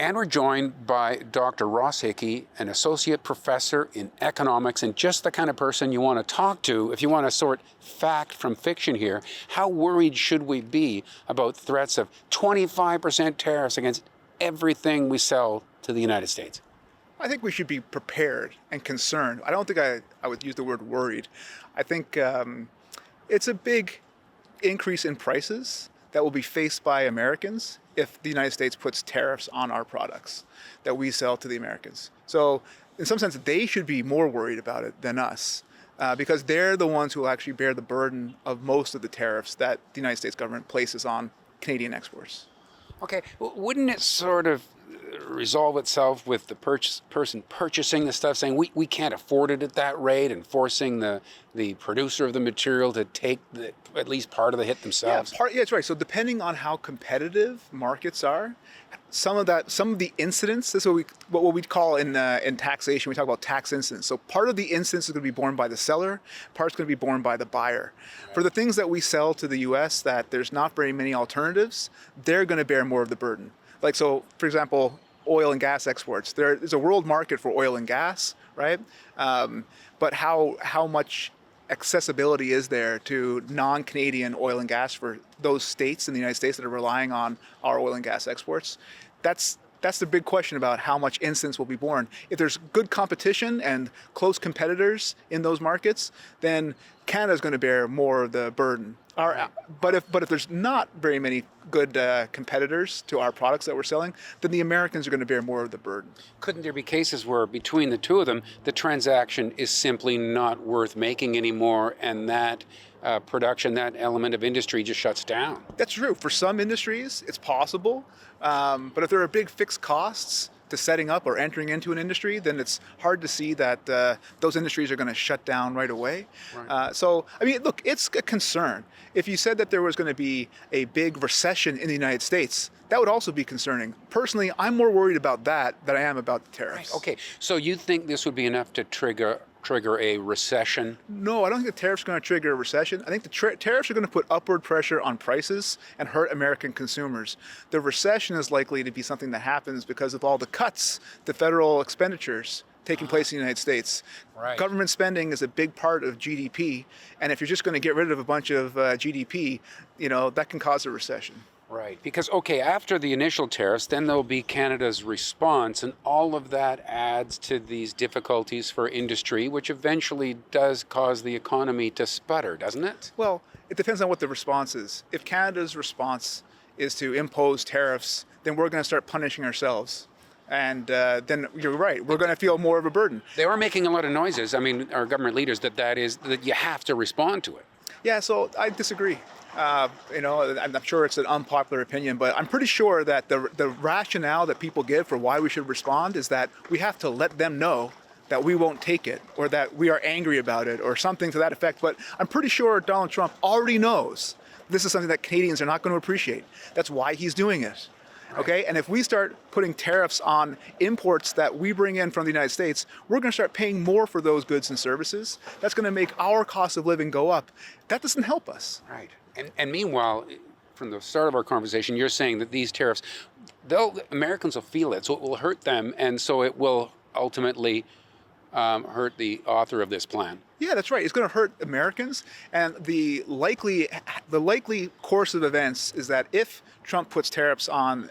And we're joined by Dr. Ross Hickey, an associate professor in economics, and just the kind of person you want to talk to if you want to sort fact from fiction here. How worried should we be about threats of 25% tariffs against everything we sell to the United States? I think we should be prepared and concerned. I don't think I would use the word worried. I think it's a big increase in prices that will be faced by Americans if the United States puts tariffs on our products that we sell to the Americans. So in some sense, they should be more worried about it than us because they're the ones who will actually bear the burden of most of the tariffs that the United States government places on Canadian exports. Okay, wouldn't it sort of resolve itself with the person purchasing the stuff saying we can't afford it at that rate and forcing the producer of the material to take at least part of the hit themselves? Yeah, that's right. So depending on how competitive markets are, some of the incidents, this is what we'd call in taxation, we talk about tax incidents. So part of the incidence is going to be borne by the seller, part's going to be borne by the buyer. Right. For the things that we sell to the US that there's not very many alternatives, they're going to bear more of the burden. Like, so, for example, oil and gas exports. There's a world market for oil and gas, right? But how much accessibility is there to non-Canadian oil and gas for those states in the United States that are relying on our oil and gas exports? That's the big question about how much incidence will be borne. If there's good competition and close competitors in those markets, then Canada's going to bear more of the burden. But if there's not very many good competitors to our products that we're selling, then the Americans are going to bear more of the burden. Couldn't there be cases where between the two of them, the transaction is simply not worth making anymore, and that production, that element of industry just shuts down? That's true. For some industries, it's possible. But if there are big fixed costs to setting up or entering into an industry, then it's hard to see that those industries are going to shut down right away. Right. So, I mean, look, it's a concern. If you said that there was going to be a big recession in the United States, that would also be concerning. Personally, I'm more worried about that than I am about the tariffs. Right. Okay, so you think this would be enough to trigger a recession? No, I don't think the tariffs are going to trigger a recession. I think the tariffs are going to put upward pressure on prices and hurt American consumers. The recession is likely to be something that happens because of all the cuts to federal expenditures taking place in the United States. Right. Government spending is a big part of GDP, and if you're just going to get rid of a bunch of GDP, that can cause a recession. Right, because, okay, after the initial tariffs, then there'll be Canada's response, and all of that adds to these difficulties for industry, which eventually does cause the economy to sputter, doesn't it? Well, it depends on what the response is. If Canada's response is to impose tariffs, then we're going to start punishing ourselves. And then you're right, we're going to feel more of a burden. They are making a lot of noises, our government leaders, that you have to respond to it. Yeah, so I disagree. I'm sure it's an unpopular opinion, but I'm pretty sure that the rationale that people give for why we should respond is that we have to let them know that we won't take it, or that we are angry about it, or something to that effect. But I'm pretty sure Donald Trump already knows this is something that Canadians are not going to appreciate. That's why he's doing it. Okay, and if we start putting tariffs on imports that we bring in from the United States, we're going to start paying more for those goods and services. That's going to make our cost of living go up. That doesn't help us. Right. And meanwhile, from the start of our conversation, you're saying that these tariffs, Americans will feel it, so it will hurt them, and so it will ultimately hurt the author of this plan. Yeah, that's right. It's going to hurt Americans, and the likely course of events is that if Trump puts tariffs on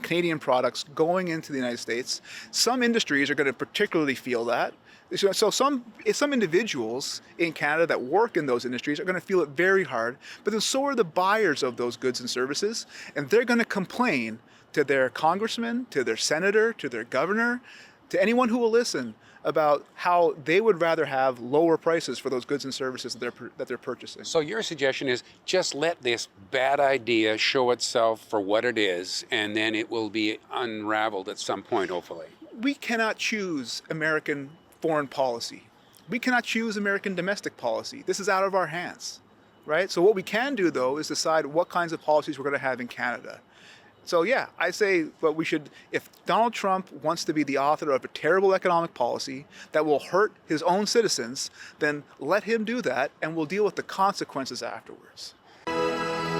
Canadian products going into the United States, some industries are going to particularly feel that. So some individuals in Canada that work in those industries are going to feel it very hard, but then so are the buyers of those goods and services, and they're going to complain to their congressman, to their senator, to their governor, to anyone who will listen about how they would rather have lower prices for those goods and services that they're purchasing. So your suggestion is just let this bad idea show itself for what it is, and then it will be unraveled at some point, hopefully. We cannot choose American foreign policy. We cannot choose American domestic policy. This is out of our hands, right? So what we can do, though, is decide what kinds of policies we're going to have in Canada. So yeah, I say, but we should, if Donald Trump wants to be the author of a terrible economic policy that will hurt his own citizens, then let him do that, and we'll deal with the consequences afterwards.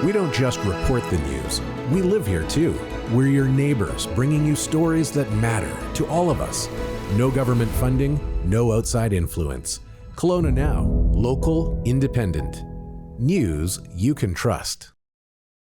We don't just report the news. We live here too. We're your neighbors, bringing you stories that matter to all of us. No government funding, no outside influence. Kelowna Now, local, independent. News you can trust.